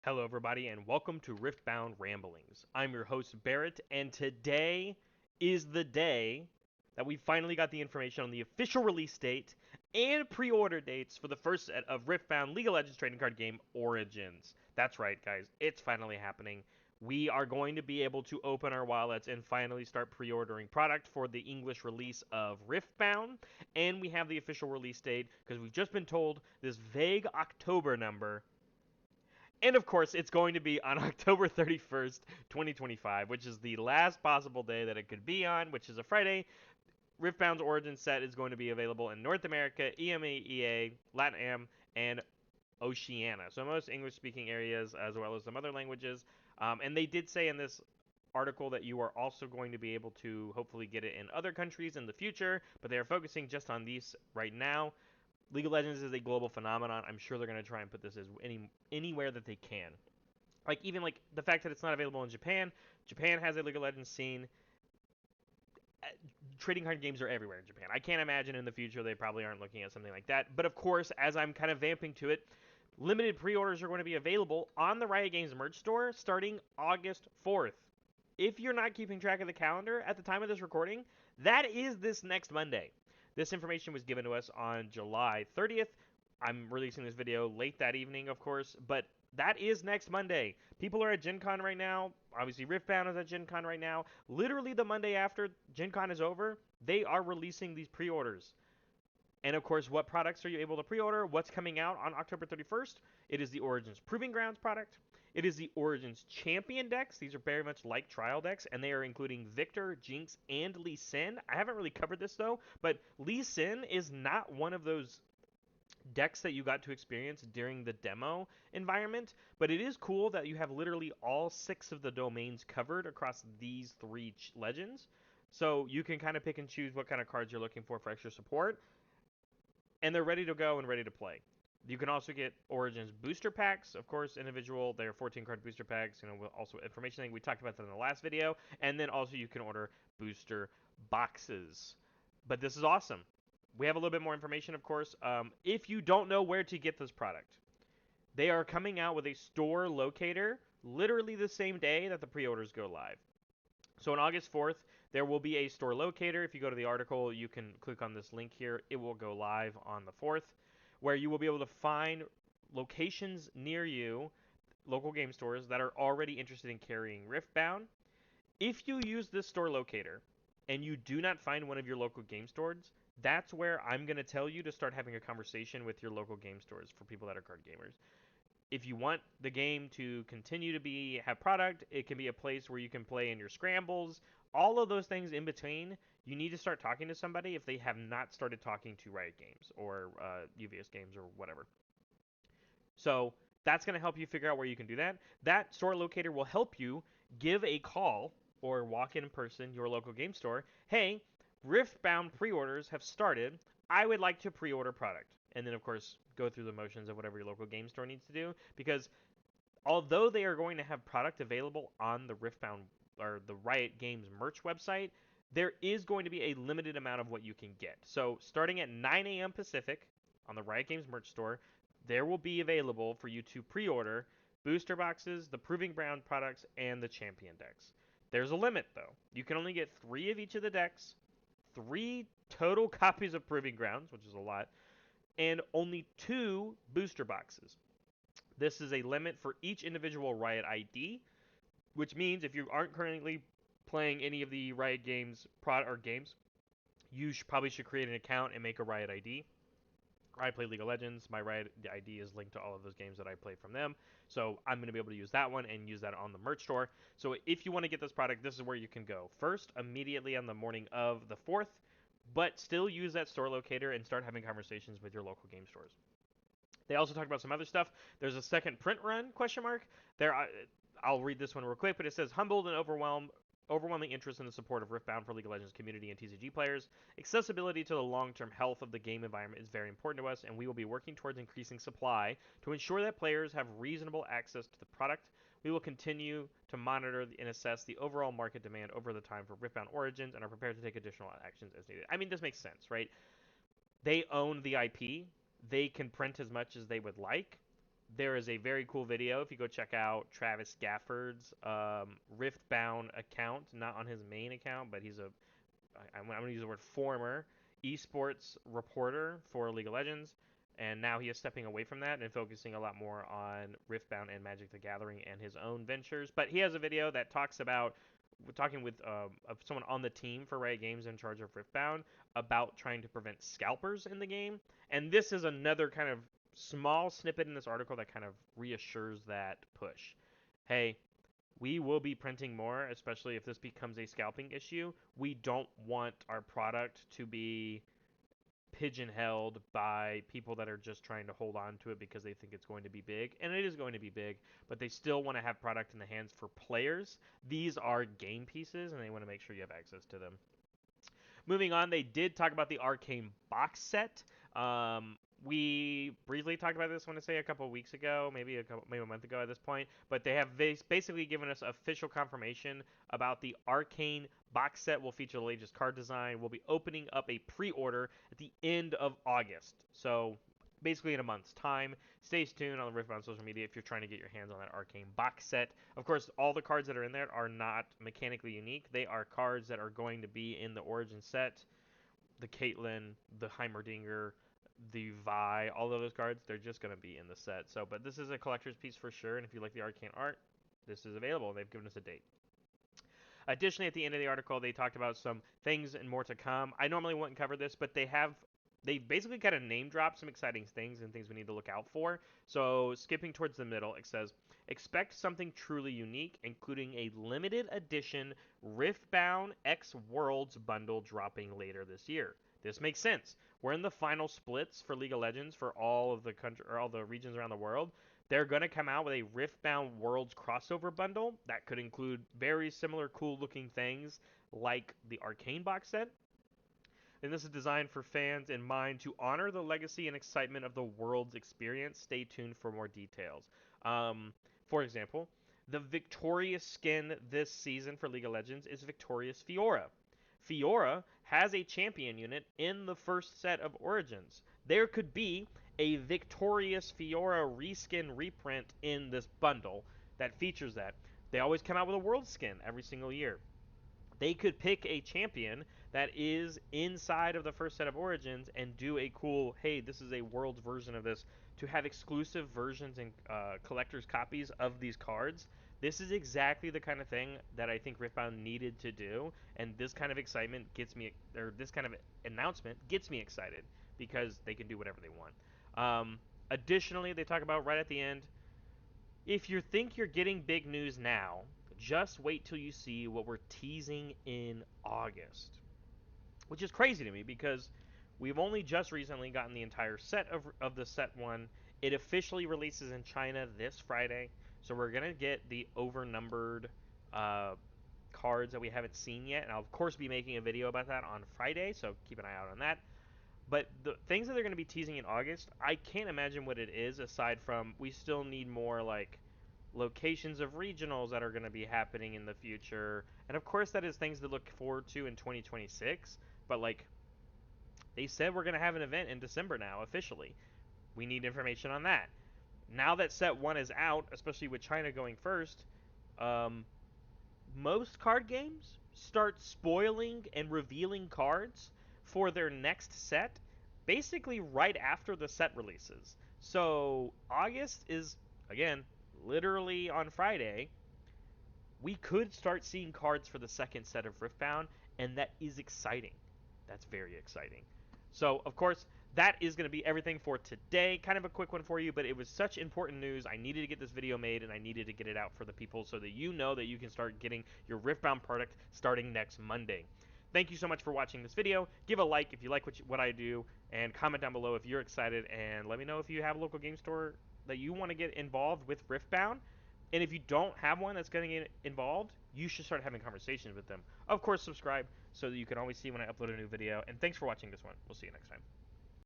Hello, everybody, and welcome to Riftbound Ramblings. I'm your host, Barrett, and today is the day that we finally got the information on the official release date and pre order dates for the first set of Riftbound League of Legends trading card game Origins. That's right, guys, it's finally happening. We are going to be able to open our wallets and finally start pre ordering product for the English release of Riftbound, and we have the official release date because we've just been told this vague October number, and of course, it's going to be on October 31st, 2025, which is the last possible day that it could be on, which is a Friday. Riftbound's Origin set is going to be available in North America, EMEA, LATAM, and Oceania. So most English-speaking areas, as well as some other languages. And they did say in this article that you are also going to be able to hopefully get it in other countries in the future, but they are focusing just on these right now. League of Legends is a global phenomenon. I'm sure they're going to try and put this as anywhere that they can. Like even like the fact that it's not available in Japan. Japan has a League of Legends scene. Trading card games are everywhere in Japan. I can't imagine in the future they probably aren't looking at something like that. But of course, as I'm kind of vamping to it, limited pre-orders are going to be available on the Riot Games merch store starting August 4th. If you're not keeping track of the calendar at the time of this recording, that is this next Monday. This information was given to us on July 30th. I'm releasing this video late that evening, of course, but that is next Monday. People are at Gen Con right now. Obviously, Riftbound is at Gen Con right now. Literally the Monday after Gen Con is over, they are releasing these pre-orders. And of course, what products are you able to pre-order? What's coming out on October 31st? It is the Origins Proving Grounds product. It is the Origins Champion decks. These are very much like trial decks, and they are including Victor, Jinx, and Lee Sin. I haven't really covered this though, but Lee Sin is not one of those decks that you got to experience during the demo environment, but it is cool that you have literally all 6 of the domains covered across these 3 legends. So you can kind of pick and choose what kind of cards you're looking for extra support, and they're ready to go and ready to play. You can also get Origins booster packs, of course, individual. They're 14 card booster packs. Also information thing. We talked about that in the last video. And then also you can order booster boxes. But this is awesome. We have a little bit more information, of course. If you don't know where to get this product, they are coming out with a store locator literally the same day that the pre-orders go live. So on August 4th, there will be a store locator. If you go to the article, you can click on this link here. It will go live on the 4th, where you will be able to find locations near you, local game stores that are already interested in carrying Riftbound. If you use this store locator and you do not find one of your local game stores, that's where I'm going to tell you to start having a conversation with your local game stores for people that are card gamers. If you want the game to continue to have product, it can be a place where you can play in your scrambles, all of those things in between. You need to start talking to somebody if they have not started talking to Riot Games or UVS Games or whatever. So that's going to help you figure out where you can do that. That store locator will help you give a call or walk in person your local game store. Hey, Riftbound pre-orders have started. I would like to pre-order product. And then, of course, go through the motions of whatever your local game store needs to do. Because although they are going to have product available on the Riftbound or the Riot Games merch website, there is going to be a limited amount of what you can get. So starting at 9 a.m. Pacific on the Riot Games merch store, there will be available for you to pre-order booster boxes, the Proving Ground products, and the Champion decks. There's a limit, though. You can only get 3 of each of the decks, 3 total copies of Proving Grounds, which is a lot, and only 2 booster boxes. This is a limit for each individual Riot ID, which means if you aren't currently playing any of the Riot Games games, you probably should create an account and make a Riot ID. I play League of Legends. My Riot ID is linked to all of those games that I play from them. So I'm going to be able to use that one and use that on the merch store. So if you want to get this product, this is where you can go. First, immediately on the morning of the 4th, but still use that store locator and start having conversations with your local game stores. They also talked about some other stuff. There's a second print run, question mark. I'll read this one real quick, but it says, humbled and overwhelming interest in the support of Riftbound for League of Legends community and TCG players. Accessibility to the long-term health of the game environment is very important to us, and we will be working towards increasing supply to ensure that players have reasonable access to the product. We will continue to monitor and assess the overall market demand over the time for Riftbound Origins and are prepared to take additional actions as needed. I mean, this makes sense, right? They own the IP. They can print as much as they would like. there is a very cool video if you go check out Travis Gafford's Riftbound account, not on his main account, but I'm going to use the word former esports reporter for League of Legends, and now he is stepping away from that and focusing a lot more on Riftbound and Magic the Gathering and his own ventures. But he has a video that talks about talking with someone on the team for Riot Games in charge of Riftbound about trying to prevent scalpers in the game. And this is another kind of small snippet in this article that kind of reassures that push. Hey, we will be printing more, especially if this becomes a scalping issue. We don't want our product to be pigeonholed by people that are just trying to hold on to it because they think it's going to be big. And it is going to be big, but they still want to have product in the hands for players. These are game pieces, and they want to make sure you have access to them. Moving on, they did talk about the Arcane Box Set. We briefly talked about this, I want to say, a couple of weeks ago, maybe a month ago at this point. But they have basically given us official confirmation about the Arcane Box Set will feature the latest card design. We'll be opening up a pre-order at the end of August. So basically in a month's time. Stay tuned on the Riftbound social media if you're trying to get your hands on that Arcane Box Set. Of course, all the cards that are in there are not mechanically unique. They are cards that are going to be in the Origin set. The Caitlyn, the Heimerdinger, the Vi, all of those cards, they're just going to be in the set. So, but this is a collector's piece for sure, and if you like the Arcane art, this is available. They've given us a date. Additionally, at the end of the article, they talked about some things and more to come. I normally wouldn't cover this, but they basically kind of name dropped some exciting things and things we need to look out for. So skipping towards the middle, it says, expect something truly unique, including a limited edition Riftbound X Worlds bundle dropping later this year. This makes sense. We're in the final splits for League of Legends for all of the country or all the regions around the world. They're going to come out with a Riftbound Worlds crossover bundle that could include very similar cool looking things like the Arcane Box Set. And this is designed for fans in mind to honor the legacy and excitement of the Worlds experience. Stay tuned for more details. For example, the victorious skin this season for League of Legends is Victorious Fiora. Fiora has a champion unit in the first set of Origins. There could be a Victorious Fiora reskin reprint in this bundle that features that. They always come out with a world skin every single year. They could pick a champion that is inside of the first set of Origins and do a cool, hey, this is a world's version of this, to have exclusive versions and collector's copies of these cards. This is exactly the kind of thing that I think Riftbound needed to do, and this kind of excitement gets me, or this kind of announcement gets me excited because they can do whatever they want. Additionally, they talk about right at the end, if you think you're getting big news now, just wait till you see what we're teasing in August. Which is crazy to me because we've only just recently gotten the entire set of the set one. It officially releases in China this Friday. So we're going to get the overnumbered cards that we haven't seen yet. And I'll, of course, be making a video about that on Friday. So keep an eye out on that. But the things that they're going to be teasing in August, I can't imagine what it is aside from we still need more like locations of regionals that are going to be happening in the future. And of course that is things to look forward to in 2026, but like they said we're going to have an event in December now officially. We need information on that. Now that set 1 is out, especially with China going first, most card games start spoiling and revealing cards for their next set basically right after the set releases. So August is, again, literally on Friday. We could start seeing cards for the second set of Riftbound, and that is exciting. That's very exciting. So, of course, that is going to be everything for today. Kind of a quick one for you, but it was such important news. I needed to get this video made, and I needed to get it out for the people so that you know that you can start getting your Riftbound product starting next Monday. Thank you so much for watching this video. Give a like if you like what I do, and comment down below if you're excited, and let me know if you have a local game store that you want to get involved with Riftbound. And if you don't have one that's going to get involved, you should start having conversations with them. Of course, subscribe so that you can always see when I upload a new video. And thanks for watching this one. We'll see you next time.